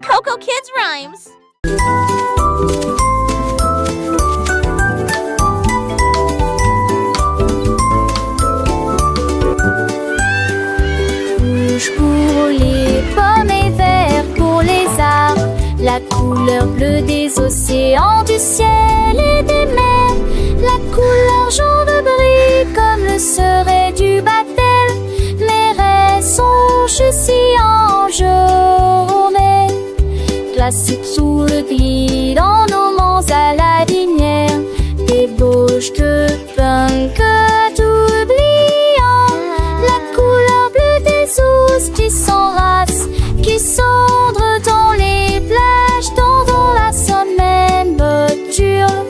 Coco Kids Rhymes. Rouge pour les pommes et vert pour les arbres, la couleur bleue des océans, du ciel et des mers, la couleur jaune brille comme le serait du baptême. Mes rêves sont si en journée, classiques sous le gris dans nos monts à la dinière, débauche de punk oubliant, la couleur bleue des ours qui s'enracent, qui cendrent dans les plages, dans la semaine nocturne.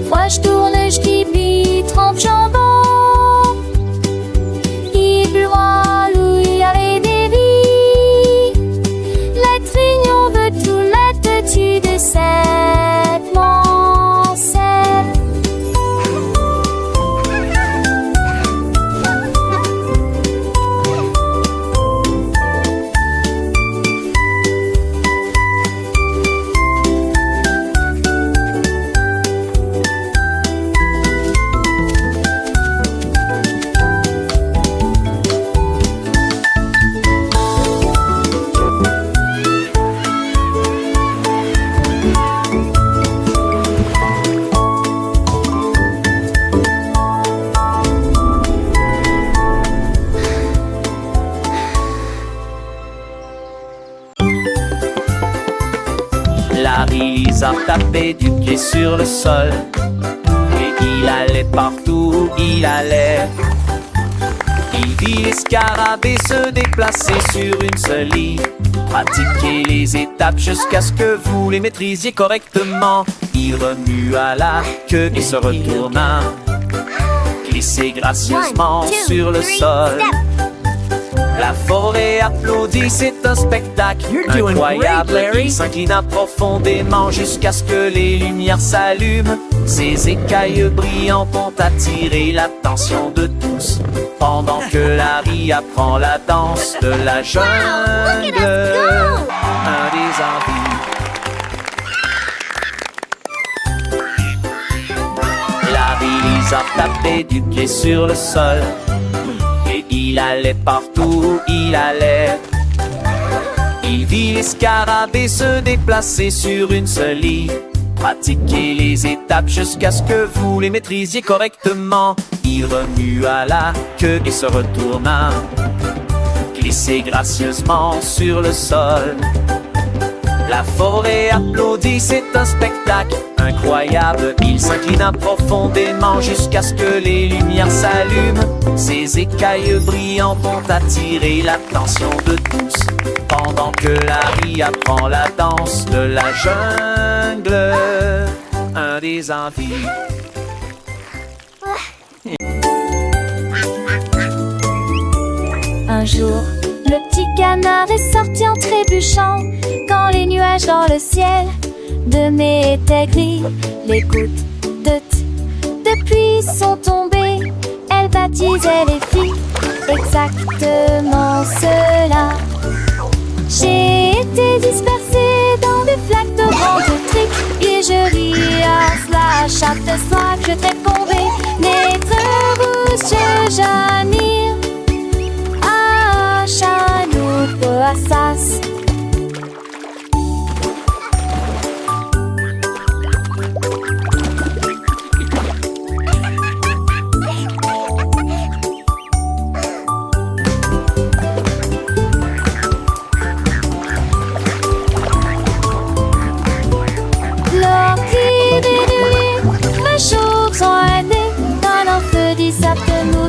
Moi je tourne, je dis trempe jambon. De cette mancelle. Lisa tapait du pied sur le sol et il allait partout où il allait. Il vit les scarabées se déplacer sur une seule ligne, pratiquer les étapes jusqu'à ce que vous les maîtrisiez correctement. Il remua la queue et se retourna, glissait gracieusement sur le sol. La forêt applaudit, c'est un spectacle incroyable. Il s'inclina profondément jusqu'à ce que les lumières s'allument. Ses écailles brillantes ont attiré l'attention de tous, pendant que Larry apprend la danse de la jungle. Un des envies. Larry Lisa tapait du pied sur le sol et il allait partout où il allait. Il vit les scarabées se déplacer sur une seule ligne, pratiquer les étapes jusqu'à ce que vous les maîtrisiez correctement. Il remua la queue et se retourna, glissait gracieusement sur le sol. La forêt applaudit, c'est un spectacle incroyable. Il s'inclina profondément jusqu'à ce que les lumières s'allument. Ses écailles brillantes ont attiré l'attention de tous, pendant que Larry apprend la danse de la jungle. Un des envies. Un jour, le petit canard est sorti en trébuchant, quand les nuages dans le ciel de mai étaient gris. Les gouttes de pluie sont tombées, elles baptisaient les filles, exactement cela. J'ai été dispersée dans des flaques de vent de trick, et je ris à cela chaque soir que je t'ai tombé. N'être rouge, j'admire à Chanouk Assas.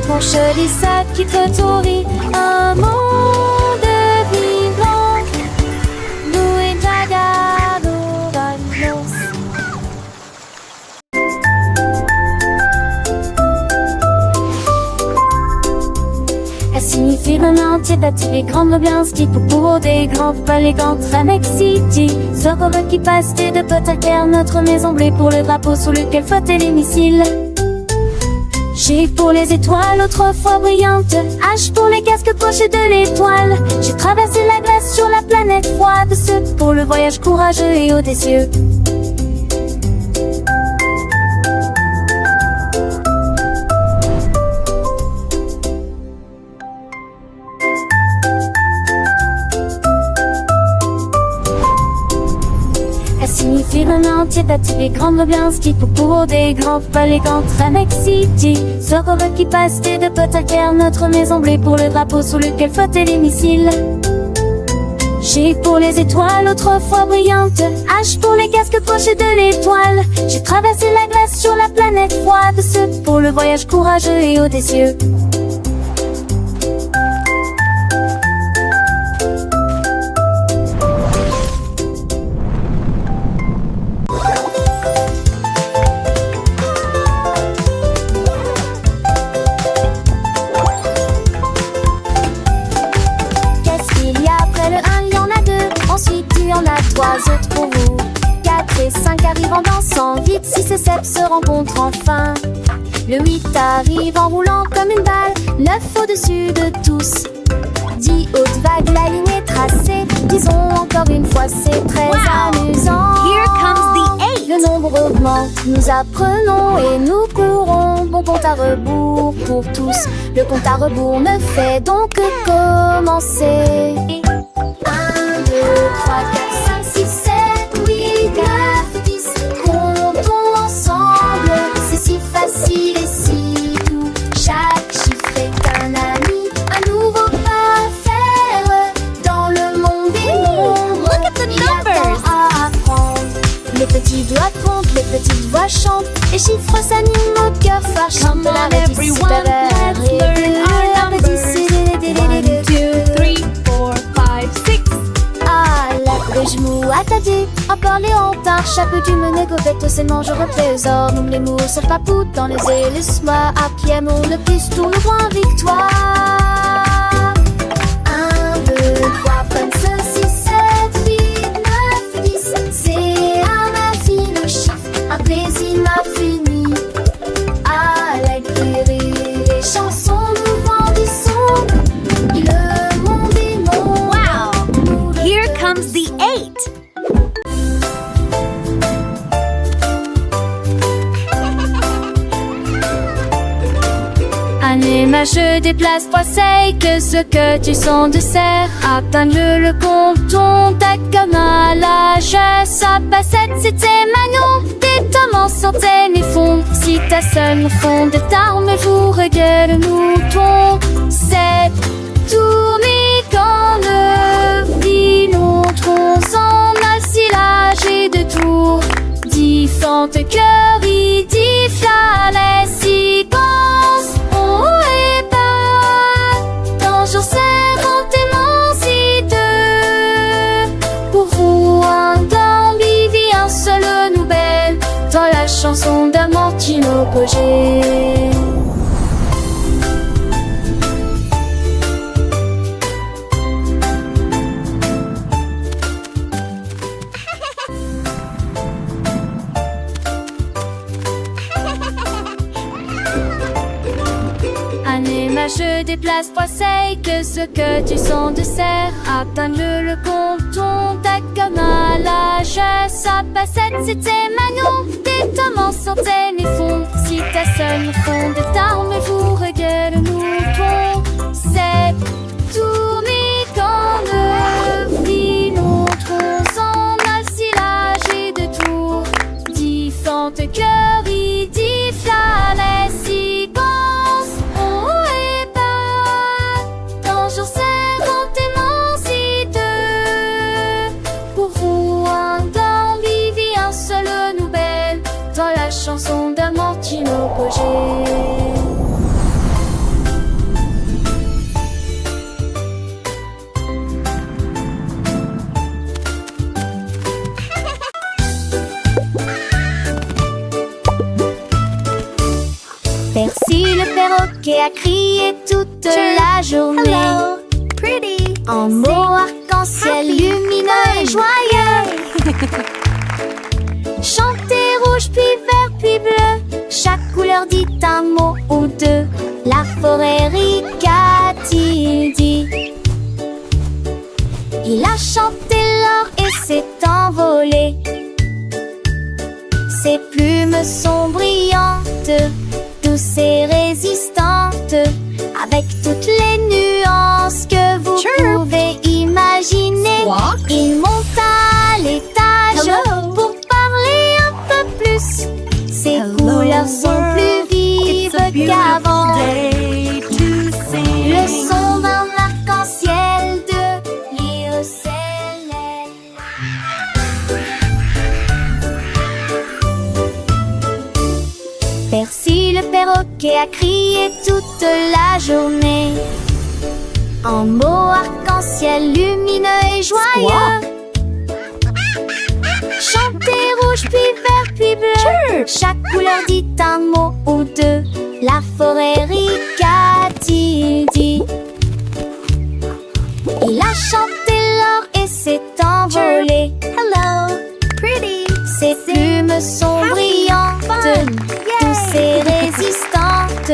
Mon joli sac qui côtoie un monde vivant. Nous et Jagados. Elle signifie vraiment entier d'attirer les grandes ambiances qui pour des grands pas les grands Ramex City. Soir heureux qui passe de potes à terre, notre maison bleue pour le drapeau sous lequel flottaient les missiles. G pour les étoiles autrefois brillantes, H pour les casques poches de l'étoile. J'ai traversé la glace sur la planète planète froide, ce pour le voyage courageux et audacieux. Elle signifie le entier des grandes ambiances qui pour des grands palais contre Mexique. Ce robot qui passe de potes à terre, notre maison bleue pour le drapeau sous lequel flottaient les missiles. G pour les étoiles autrefois brillantes, H pour les casques pochés de l'étoile. J'ai traversé la glace sur la planète froide, ce pour le voyage courageux et audacieux. Ensuite tu en as 3 autres pour vous. 4 et 5 arrivent en dansant vite. 6 et 7 se rencontrent enfin. Le 8 arrive en roulant comme une balle. 9 au-dessus de tous. 10 hautes vagues, la ligne est tracée. Disons encore une fois, c'est très amusant. Here comes the 8. Le nombre augmente, nous apprenons et nous courons. Bon compte à rebours pour tous. Le compte à rebours ne fait donc que commencer. 3, 4, 5, 6, 7, 8, 9, 10. Comptons ensemble, c'est si facile et si doux. Chaque chiffre est un ami, un nouveau pas à faire. Dans le monde des nombres, Look at the il y a numbers. tant à apprendre. Les petits doigts comptent, les petites voix chantent. Les chiffres s'animent, notre cœur fâche. Come on everyone, let's learn our numbers. 1, 2, 3, 4, 5, 6. Ah, la genoux attardés, encore léopard, chapeau du mené, gobette au seulement je replaisor. Nous les mots sur papou dans les ailes, moi à pied, mon le plus tout le point victoire. 1, 2, 3, comme ceci, 7, 8, 9, 10. C'est un infini le chiffre, un plaisir infini. À l'aiguille, les chansons nous grandissons. Le monde est mon. Wow! Here comes the 8. Anima, je déplace poisseille, que ce que tu sens de serre. Atteins-le le compton, ta comme à l'âge. Ça passette, c'était Manon. Des tomes en centaines et fond. Si ta seule fond de tarme, vous regarde le mouton. C'est tourné quand le filon s'en a silage et de tour. Différentes cœurs, il dit la séquence. Oh et pas, toujours serrant immensité. Pour vous, un d'ambivi, un seul nouvelle. Dans la chanson d'Amortino Pogé. Anima, je déplace poisseille, que ce que tu sens de serre. Atteins-le le compton, ta comme à l'âge. Sa passette, c'était Manon. Des tomes en centaines et fond. Si ta seule fond de tarme, vous regarde le mouton. C'est tourné quand le filon s'en a silage et de tour. Différentes cœurs, il dit la séquence. Oh et pas, toujours serrant immensité. Pour vous, un d'ambivi, un seul nouvelle. Dans la chanson d'Amortino Pogé. Percy le perroquet a crié toute la journée. Hello, pretty. En mots arc-en-ciel lumineux et joyeux. Chantez rouge puis vert puis bleu. Chaque couleur dit un mot ou deux. La forêt rit, qu'a-t-il dit? Il a chanté s'est envolé. Ses plumes sont brillantes, douces et résistantes, avec toutes les nuances que vous pouvez imaginer. Il monte à l'étage pour parler un peu plus. Ses couleurs sont plus vives qu'avant. Le son d'un arc-en-ciel de l'Iocellène. Percy le perroquet a crié toute la journée en mots arc-en-ciel lumineux et joyeux. Chantez rouge puis vert puis bleu, chaque couleur dit un mot ou deux. La forêt rica-t-il dit. Il a chanté l'or et s'est envolé. Hello, pretty. Ses plumes sont brillantes, douces et résistantes,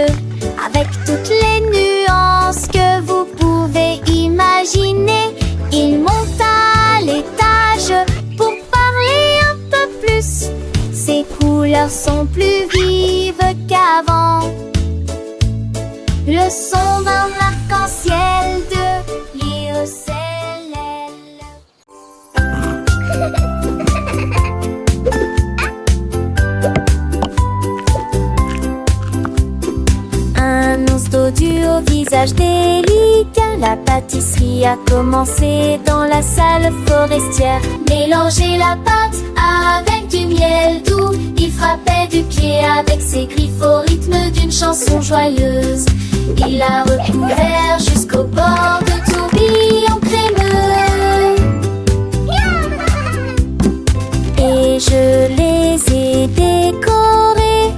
avec toutes les nuances que vous pouvez imaginer. Il monte à l'étage pour parler un peu plus. Ses couleurs sont plus vives qu'avant. Le son d'un arc-en-ciel de l'Iocellène. Un ours dodu au visage délicat. La pâtisserie a commencé dans la salle forestière. Mélangez la pâte avec du miel doux. Il frappait du pied avec ses griffes au rythme d'une chanson joyeuse. Il l'a recouvert jusqu'au bord de tourbillons crémeux. Et je les ai décorés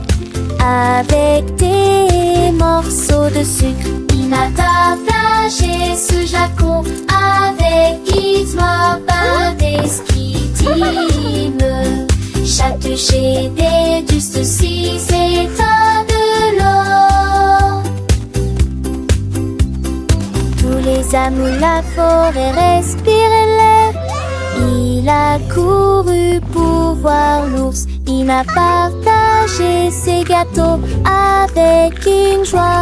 avec des morceaux de sucre. Il m'a partagé ce jacon avec Gizmo indescriptible. Chatouché des dustes si c'est de l'or. Tous les amours, la forêt respiraient l'air. Il a couru pour voir l'ours. Il m'a partagé ses gâteaux avec une joie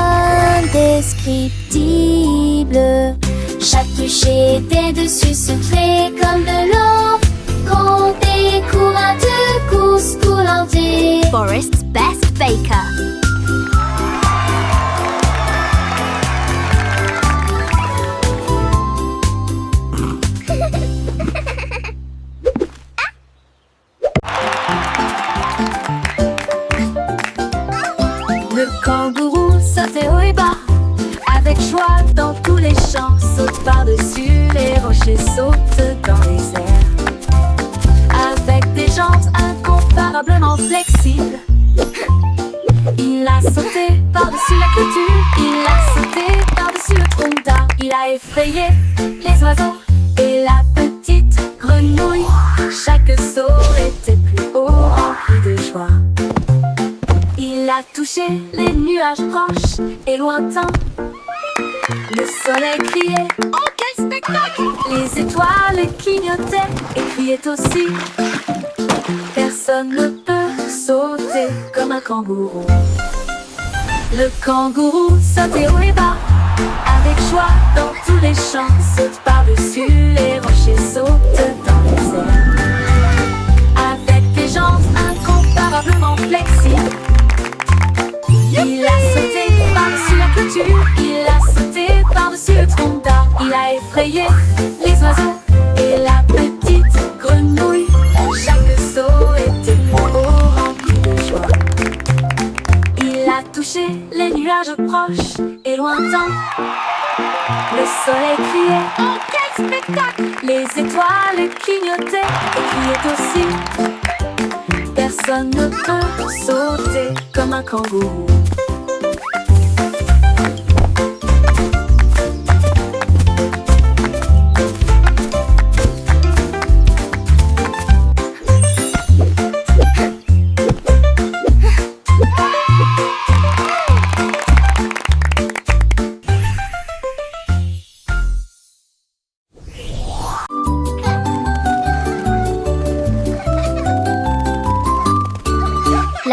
indescriptible. Chaque toucher des dessus secrets comme de l'or. Qu'on découvre un de course coulantier. Forest's best baker. Le kangourou sautait haut et bas, avec joie dans tous les champs. Saute par-dessus les rochers, saute dans les airs. Avec des jambes incomparablement flexibles. Il a sauté par-dessus la clôture. Il a sauté par-dessus le tronc d'arbre. Il a effrayé les oiseaux et la petite grenouille. Chaque saut était plus haut, rempli de joie. Il a touché les nuages proches et lointains. Le soleil criait, oh quel spectacle! Les étoiles clignotaient et criaient aussi. Personne ne peut sauter comme un kangourou. Le kangourou sautait haut et bas, avec joie dans tous les champs. Saute par-dessus les rochers, saute dans les airs. Avec des jambes incomparablement flexibles. Il a sauté par-dessus la clôture. Il a sauté par-dessus le tronc d'arbre. Il a effrayé les oiseaux et la petite grenouille. Chaque saut était plus haut, rempli de joie. Il a touché les nuages proches et lointains. Le soleil criait, oh quel spectacle! Les étoiles clignotaient et criaient aussi. Personne ne peut sauter comme un kangourou.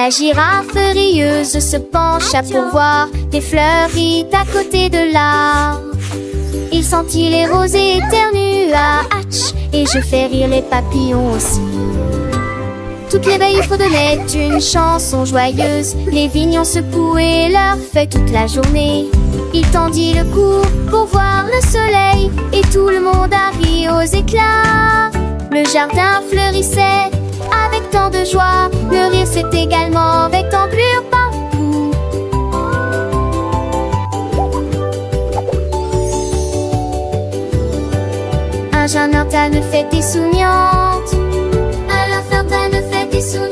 La girafe rieuse se pencha pour voir des fleuries à côté de l'arbre. Il sentit les roses et éternua, hatch, et je fais rire les papillons aussi. Toutes les veilles fredonnaient une chanson joyeuse. Les vignons secouaient leurs feuilles toute la journée. Il tendit le cou pour voir le soleil, et tout le monde a ri aux éclats. Le jardin fleurissait avec tant de joie. Le rire s'est également avec d'ampleur partout. Un jeune interne fait des souriantes. Alors Ferdinand fait des souriantes.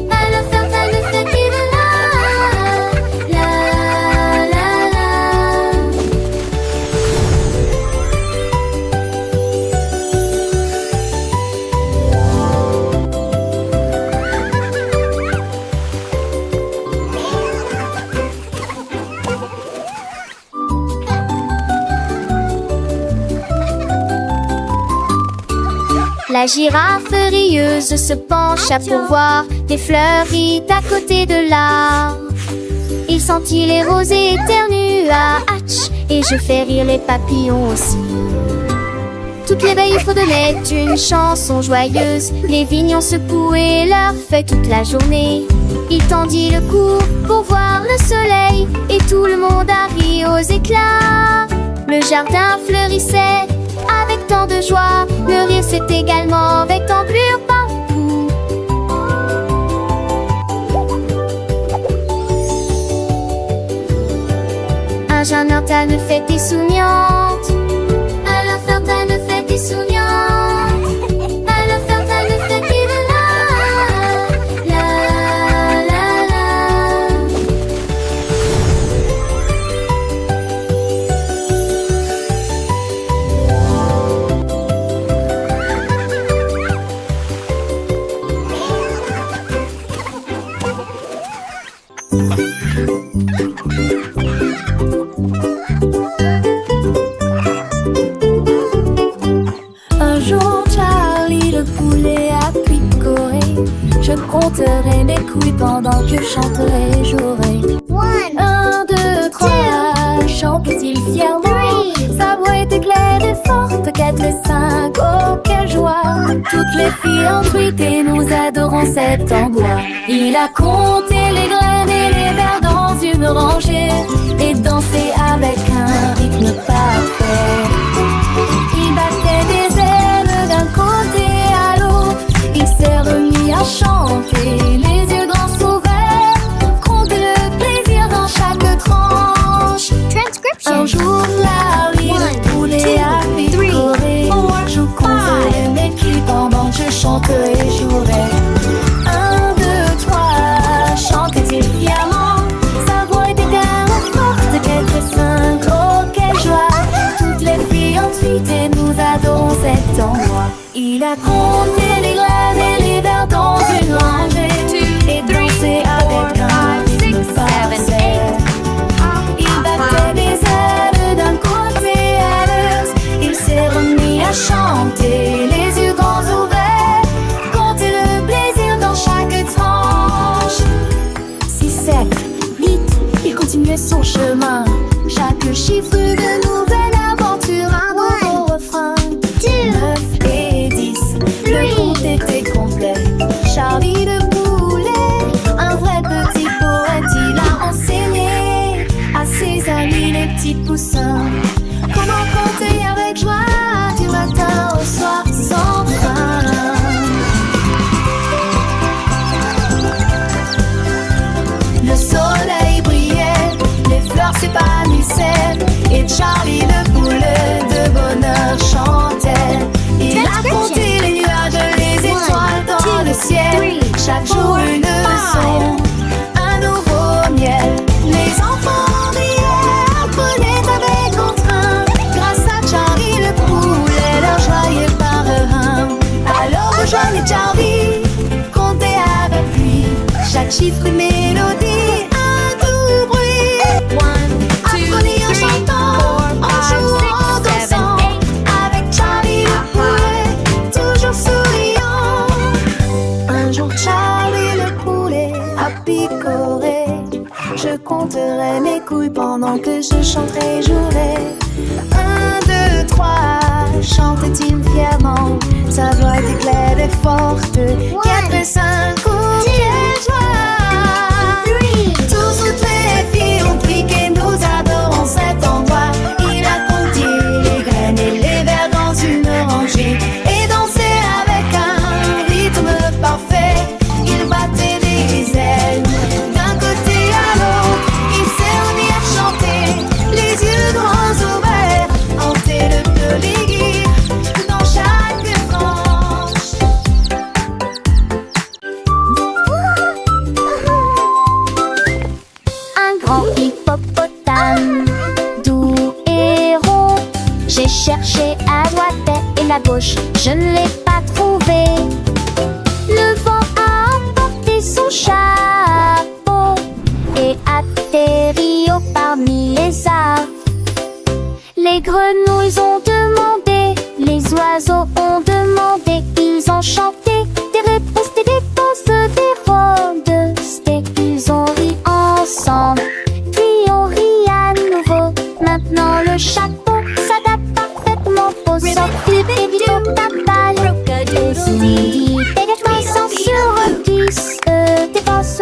Alors Ferdinand fait des la la la. La girafe rieuse se pencha pour voir des fleuries à côté de l'arbre. Il sentit les roses et éternua, hatch, et je fais rire les papillons aussi. Toutes les veilles fredonnaient une chanson joyeuse. Les vignons secouaient leurs feuilles toute la journée. Il tendit le cou pour voir le soleil, et tout le monde a ri aux éclats. Le jardin fleurissait avec tant de joie. Le rire s'est également avec d'ampleur partout. Un jeune interne fait des souriantes. Alors Ferdinand fait des souriantes. Alors Ferdinand fait des la la la. Un jour, Charlie le poulet a picoré. Je compterai mes couilles pendant que je chanterai, jouerai. 1, 2, 3, chante-t-il fièrement. Sa voix était claire et forte. 4, 5, oh quelle joie. Toutes les filles en truite et nous adorons cet endroit. Il a compté les graines et les vers dans une rangée et dansé avec un rythme parfait. Il battait des ailes d'un côté à l'autre. Il s'est remis à chanter, les yeux grands ouverts. Compte le plaisir dans chaque tranche. Un jour, Larry le poulet a picoré. Je compterai mes clips pendant que je chanterai et jouerai. 1, 2, 3, chante-t-il fièrement. Sa voix était tellement forte. 4, 5, oh quelle joie. Toutes les filles ensuite et nous adorons cet endroit. Il a compté les graines et les vers dans une rangée et dansé avec un rythme parfait. Il battait des ailes d'un côté à l'autre. Il s'est remis à chanter, les yeux grands ouverts. Compter le plaisir dans chaque tranche. 6, 7, 8, il continuait son chemin. Chaque chiffre de nouvelle aventure, un nouveau refrain. 9 et 10, le compte était complet. Charlie le poulet je chanterai et jouerai. 1, 2, 3, chante-t-il fièrement. Sa voix était claire et forte. 4, 5, oh quelle joie. Tous, toutes les filles ont crié, nous adorons cet endroit. Il a compté les graines et les vers dans une rangée et dansé avec un rythme parfait. Il battait des ailes d'un côté à l'autre. Il s'est remis à chanter, les yeux grands ouverts, hanter le bleu, les guides dans chaque tranche. Un grand hippopotame, doux et rond. J'ai cherché à droite et à gauche, je ne l'ai pas trouvé. Le vent a emporté son chapeau et atterri au parmi les arbres. Les grenouilles ont demandé, les oiseaux ont demandé, ils ont chanté des réponses, des dépenses, des rôdes. Ils ont ri ensemble, puis on rit à nouveau. Maintenant le chapeau s'adapte parfaitement au sort. Évite ta balle, et si des sans sur 10 dépenses.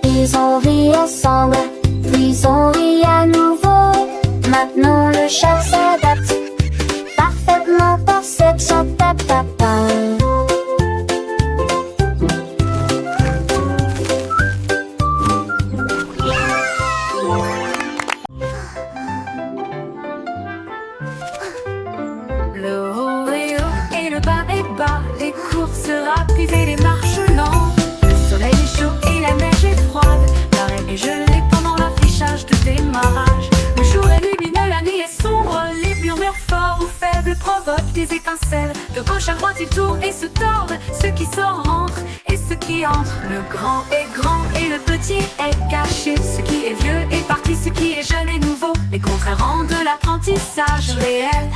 Ils ont ri ensemble, puis ils ont ri à nouveau. Maintenant le chat s'adapte parfaitement pour cette chantata. Le haut est haut et le bas est bas. Les courses rapides et les marches lentes. Le soleil est chaud et la neige est froide. L'arrêt est gelé pendant l'affichage de démarrage. Le jour est lumineux, la nuit est sombre. Les murmures forts ou faibles provoquent des étincelles. De gauche à droite ils tournent et se tordent. Ceux qui sortent rentrent et ceux qui entrent. Le grand est grand et le petit est caché. Ce qui est vieux est parti, ce qui est jeune est nouveau. Les contraires rendent l'apprentissage réel.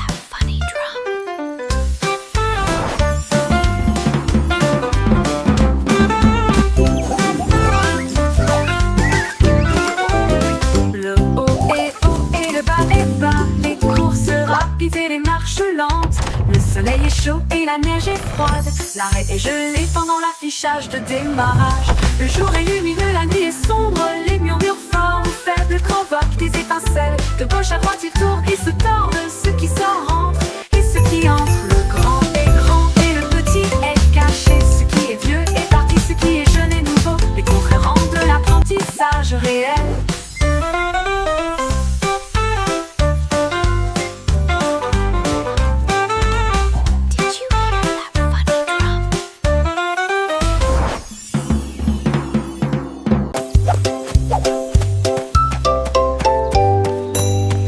Le haut est haut et le bas est bas. Les courses rapides et les marches lentes. Le soleil est chaud et la neige est froide. L'arrêt est gelé pendant l'affichage de démarrage. Le jour est lumineux, la nuit est sombre. Les murmures forts ou faibles provoquent des étincelles. De gauche à droite ils tournent et se tordent. Ceux qui sortent rentrent et ceux qui entrent. Le grand est grand et le petit est caché. Ce qui est vieux est parti, ce qui est jeune est nouveau. Les contraires rendent l'apprentissage réel.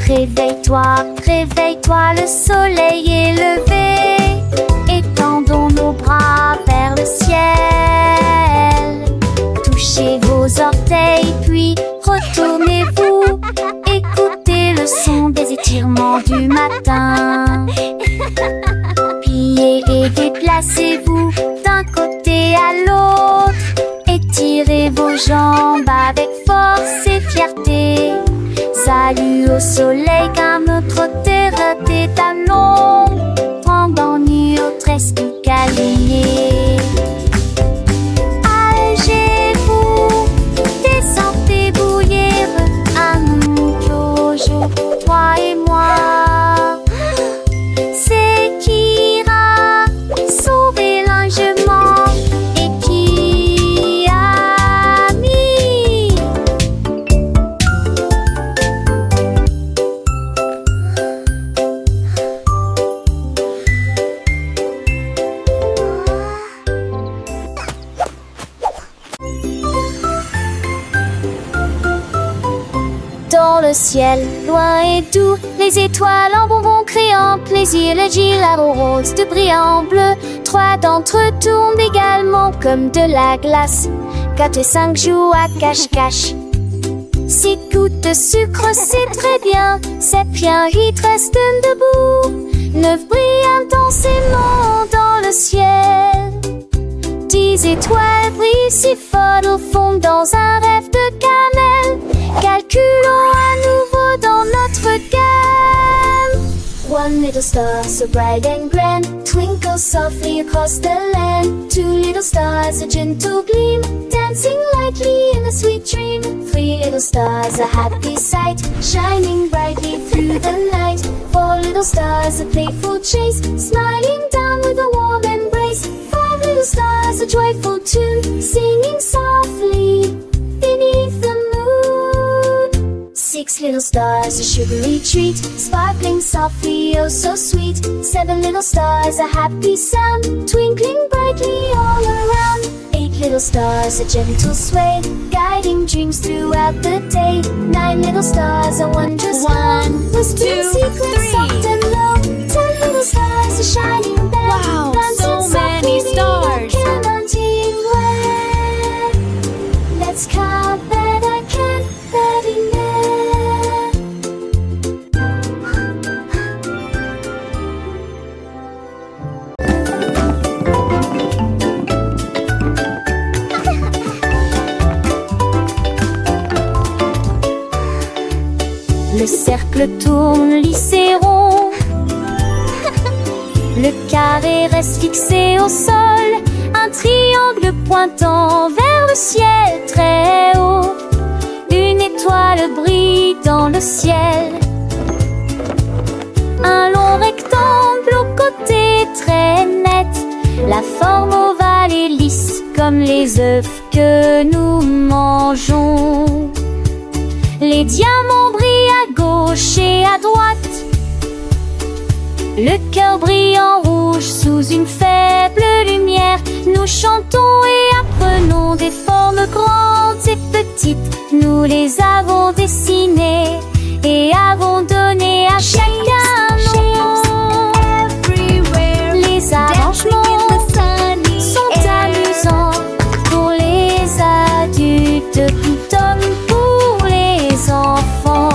Réveille-toi, réveille-toi, le soleil est levé. Étendons nos bras vers le ciel. Touchez vos orteils, puis retournez-vous. Écoutez le son des étirements du matin. Pliez et déplacez-vous d'un côté à l'autre. Étirez vos jambes avec force et fierté. Salut au soleil car notre terre est à l'ombre. Pendant nuit au tresque câliné. Allégez-vous, descendez bouillir. Un beau jour pour toi et moi. C'est qui ira sauver l'enjement et qui a mis. Dans le ciel, loin et doux, les étoiles en bonbons créant plaisir, les gilets roses de brillant bleu. 3 d'entre eux tournent également comme de la glace. 4 et 5 jouent à cache-cache. 6 gouttes de sucre, c'est très bien. 7 bien, 8 restent debout. 9 brillent intensément dans le ciel. 10 étoiles brillent si fort au fond dans un rêve de camel. Calculons à nouveau dans notre gamme. One little star so bright and grand twinkles softly across the land. Two little stars a gentle gleam dancing lightly in a sweet dream. Three little stars a happy sight shining brightly through the night. Four little stars a playful chase smiling down with a warm embrace. Five little stars a joyful tune singing softly beneath the moon. Six little stars a sugary treat sparkling softly oh so sweet. Seven little stars a happy sound twinkling brightly all around. Eight little stars a gentle sway guiding dreams throughout the day. Nine little stars a wondrous one whispering secrets soft and low. 10 little stars a shining bell. Wow, so many stars. Let's count that I can't let it know. Le cercle tourne lissé rond. Le carré reste fixé au sol. Un triangle pointant vers le ciel très haut. Une étoile brille dans le ciel. Un long rectangle au côté très net. La forme ovale et lisse comme les œufs que nous mangeons. Les diamants brillent à gauche et à droite. Le cœur brille en rouge sous une faible lumière. Nous chantons et apprenons des formes grandes et petites. Nous les avons dessinées et avons donné à chacun nom. Les arrangements sont amusants pour les adultes tout comme pour les enfants.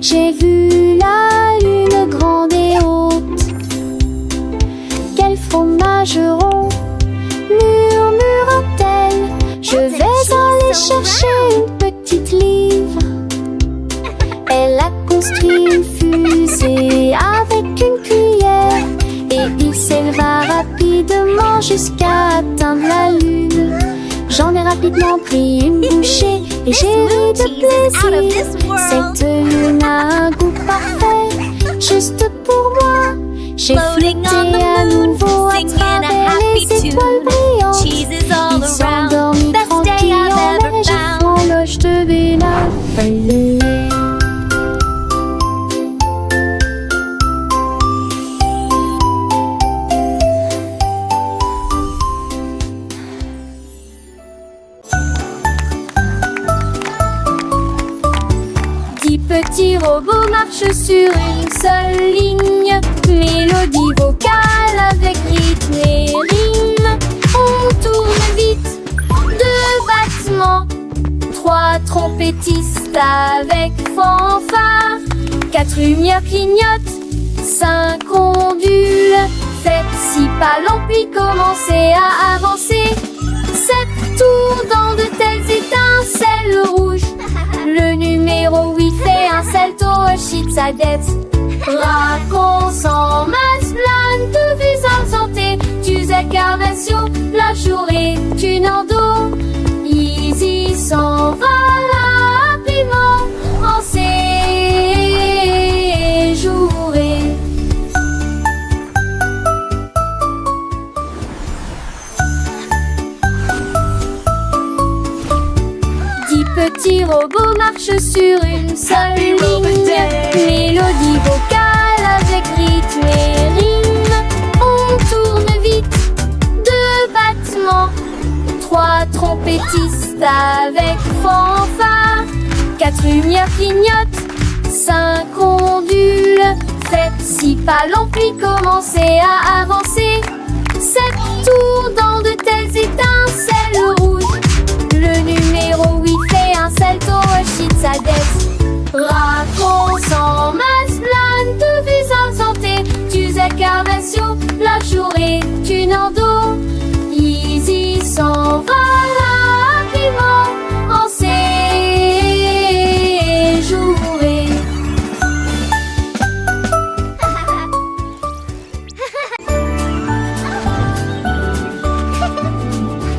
J'ai vu la lune grande et haute. Quel fromage rond, murmura-t-elle. Je vais aller chercher une petite livre. Elle a construit une fusée avec une cuillère. Et il s'éleva rapidement jusqu'à atteindre la lune. J'en ai rapidement pris une bouchée et j'ai ri de plaisir. Cette lune a un goût parfait, juste pour moi. J'ai flotté à nouveau à travers les étoiles brillantes. Il s'endormit tranquille en l'air et j'ai franloche de Béla. Petit robot marche sur une seule ligne. Mélodie vocale avec rythme et rime. On tourne vite, 2 battements. 3 trompettistes avec fanfare. 4 lumières clignotent, 5 ondules. Faites 6 pas lents puis commencez à avancer. 7 tours dans de telles étincelles rouges. Le numéro 8 fait un salto, chute sa dette. Raconte en masse plein de visages santé. Tu incarnation, la journée, tu n'en dos. Easy s'en va rapidement en séjouré. Petit robot marche sur une seule ligne. Mélodie vocale avec rythme et rime. On tourne vite, 2 battements. 3 trompettistes avec fanfare. 4 lumières clignotent, 5 ondules, 7, 6 pas longs puis commencez à avancer, 7 tours dans de telles étincelles rouges. Le numéro 8 fait un salto, chute sa dette. Raconte en masse plein de visages santé, tu incarnations, la journée, tu n'en dos. Easy s'en va rapidement en séjouré.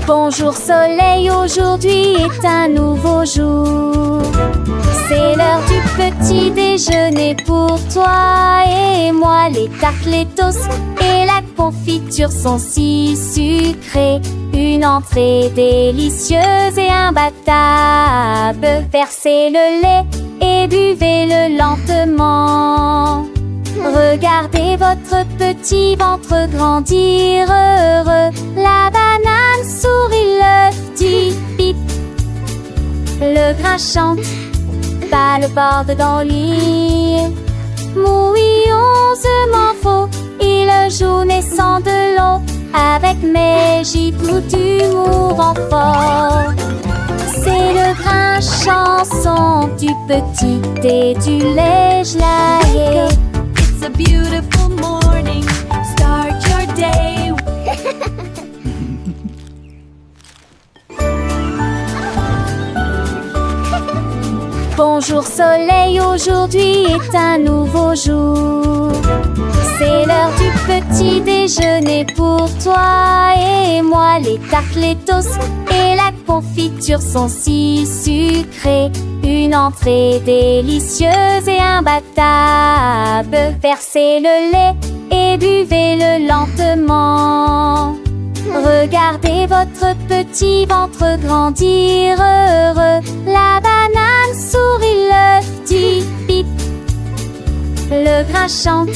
Bonjour soleil, aujourd'hui est un nouveau jour. C'est l'heure du petit déjeuner pour toi et moi. Les tartes, les toasts et la confiture sont si sucrées. Une entrée délicieuse et imbattable. Versez le lait et buvez-le lentement. Regardez votre petit ventre grandir heureux. La banane sourit, l'œuf dit bip. Le grain chante, pas le bord dans le lit. Mouillonsement faux, il joue naissant de l'eau. Avec mes gibes d'humour en fort. C'est le grain chanson du petit et du lait gelé. It's a beautiful morning. Start your day. Bonjour soleil, aujourd'hui est un nouveau jour. C'est l'heure du petit déjeuner pour toi et moi. Les tartes, les toasts et la confiture sont si sucrées. Une entrée délicieuse et imbattable. Versez le lait et buvez-le lentement. Regardez votre petit ventre grandir heureux. La banane sourit, l'œuf dit bip. Le grain chante,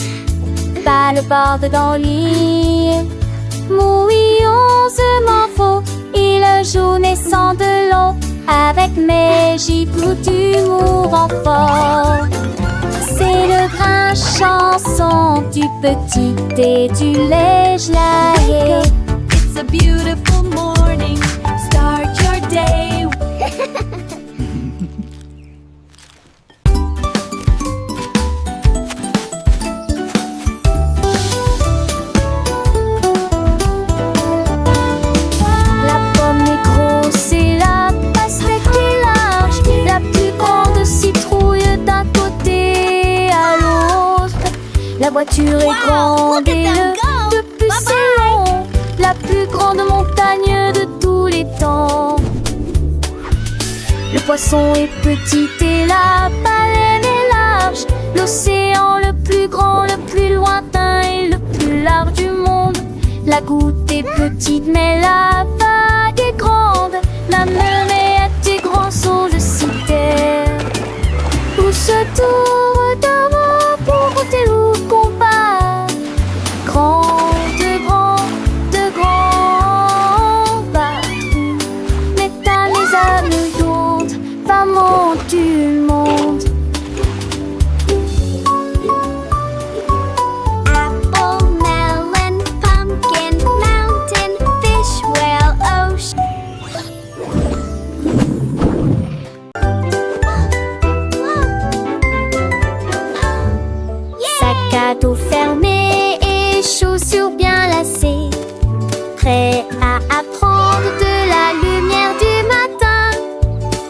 pas le bord dans le lit. Mouillonsement faux, il joue naissant de l'eau. Avec mes gibes d'humour en fort. C'est le grain chanson du petit et du lait gelé. It's a beautiful morning. Start your day. La pomme est grosse et la pastèque est large. La plus grande citrouille d'un côté à l'autre. La voiture est grande et le bus est long. La plus grande montagne de tous les temps. Le poisson est petit et la baleine est large. L'océan le plus grand, le plus lointain et le plus large du monde. La goutte est petite mais la vague est grande. La mer est des grands sauts de citerre. Où se tourne d'avant pour monter ou combat. Grand, de grand, de grand bateau. Métal les âmes lourdes, femme du monde. Apple, melon, pumpkin, mountain, fish, whale, ocean. Sac à dos fermé et chaussures bien lacées. Prêt à apprendre de la lumière du matin.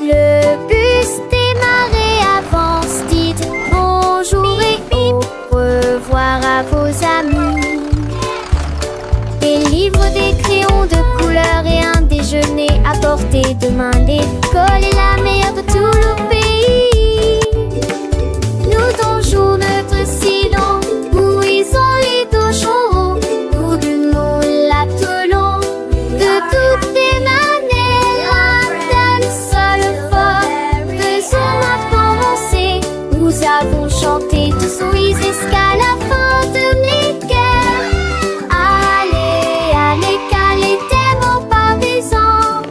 Le bus démarrait, avance, dites bonjour et au revoir à vos amis. Des livres, des crayons de couleur et un déjeuner à portée de main. L'école est la meilleure de tout le pays. Nous donjons notre silence, où ils ont les dos chauds. Pour de nous l'attelons, de toutes les manières. Un seul fort, faisons notre avancée. Nous avons chanté tous oui jusqu'à la fin de l'école. Allez, allez, calez tes mots partisans.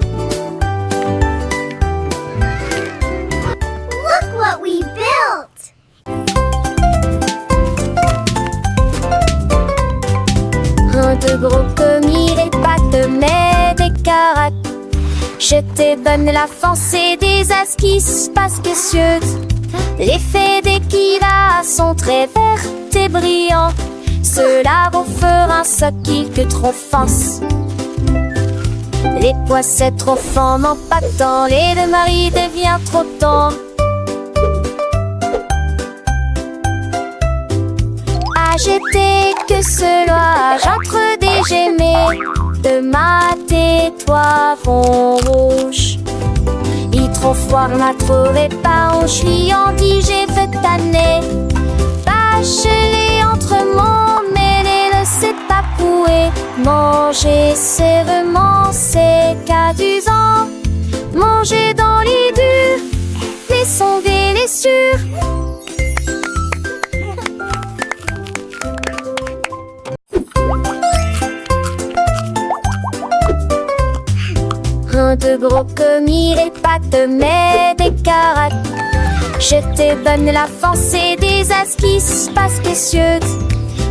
de gros commis les pattes, mais des caracs. Je te donne la force et des esquisses parce que cieuses. Les faits des Kira sont très verts et brillants. Cela vous fera un soquille que trop force. Les poissets trop forts n'en pas tant, les deux maris devient trop tard. J'étais que cela, j'entre des gémés, de ma toi vont rouge. Il trop froid, m'a trouvé pas, on j'suis en dit, j'ai fait tanner. Bachelé entre mon mêlé, le c'est pas poué. Manger sérieusement, c'est qu'adusant. Manger dans les durs, mais sonder les sûrs. De gros commis les pattes, mais des caracs. Je te donne la force et des esquisses parce que cieuses.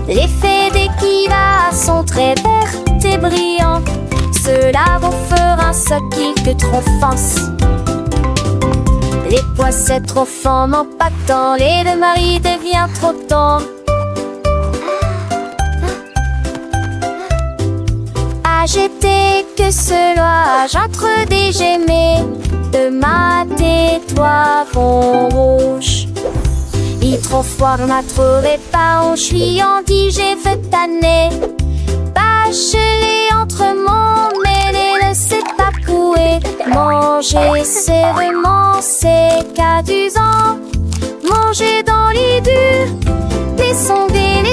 Les faits des Kira sont très verts et brillants. Cela vous fera un soquille que trop force. Les poissets trop forts n'en pas tant, les deux maris devient trop tard. J'étais que cela, j'entre des gémés, de ma toi vont rouge. Il trop froid, m'a trouvé pas, on j'suis en dit, j'ai fait tanner. Bachelé entre mon mêlé, le c'est pas poué. Manger sérieusement, c'est qu'adusant. Manger dans les durs, mais sonder